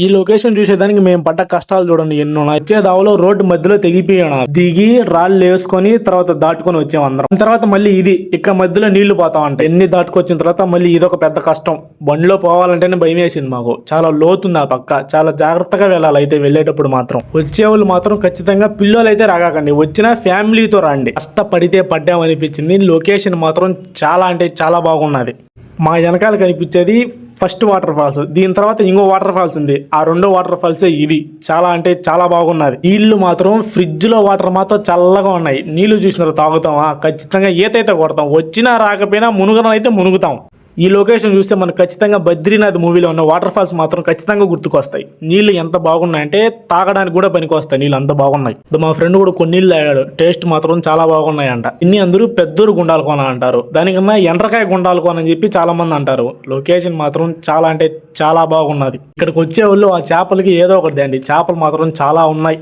ఈ లొకేషన్ చూసేదానికి మేము పడ్డ కష్టాలు చూడండి ఎన్నో. వచ్చే దావలో రోడ్డు మధ్యలో తెగిపోయాను. దిగి రాళ్ళు వేసుకొని తర్వాత దాటుకొని వచ్చాం అందరం. తర్వాత మళ్ళీ ఇది ఇక్కడ మధ్యలో నీళ్లు పోతా ఉంటాయి. ఎన్ని దాటుకొచ్చిన తర్వాత మళ్ళీ ఇదొక పెద్ద కష్టం. బండిలో పోవాలంటేనే భయం వేసింది మాకు. చాలా లోతుంది ఆ పక్క. చాలా జాగ్రత్తగా వెళ్ళాలి అయితే వెళ్ళేటప్పుడు మాత్రం. వచ్చేవాళ్ళు మాత్రం ఖచ్చితంగా పిల్లలు అయితే రాగాకండి. వచ్చిన ఫ్యామిలీతో రండి. కష్టపడితే పడ్డామనిపించింది. లొకేషన్ మాత్రం చాలా అంటే చాలా బాగున్నది. మా వెనకాల కనిపించేది ఫస్ట్ వాటర్ ఫాల్స్. దీని తర్వాత ఇంకో వాటర్ ఫాల్స్ ఉంది. ఆ రెండో వాటర్ ఫాల్సే ఇది. చాలా అంటే చాలా బాగున్నది. నీళ్లు మాత్రం ఫ్రిడ్జ్ లో వాటర్ మాత్రం చల్లగా ఉన్నాయి. నీళ్లు చూసినారు తాగుతామా? ఖచ్చితంగా ఈత అయితే కొడతాం. వచ్చినా రాకపోయినా మునుగనైతే మునుగుతాం. ఈ లొకేషన్ చూస్తే మనకు ఖచ్చితంగా బద్రీనాథ్ మూవీలో ఉన్న వాటర్ ఫాల్స్ మాత్రం ఖచ్చితంగా గుర్తుకొస్తాయి. నీళ్లు ఎంత బాగున్నాయంటే తాగడానికి కూడా పనికొస్తాయి. నీళ్ళు అంత బాగున్నాయి. మా ఫ్రెండ్ కూడా కొన్ని నీళ్ళు తాగాడు. టేస్ట్ మాత్రం చాలా బాగున్నాయంట. ఇన్ని అందరూ పెద్దూరు గుండాలు కోన అంటారు. దానికన్నా ఎండ్రకాయ గుండాలు కోన అని చెప్పి చాలా మంది అంటారు. లొకేషన్ మాత్రం చాలా అంటే చాలా బాగున్నది. ఇక్కడికి వచ్చే వాళ్ళు ఆ చేపలకి ఏదో ఒకటి దండి. చేపలు మాత్రం చాలా ఉన్నాయి.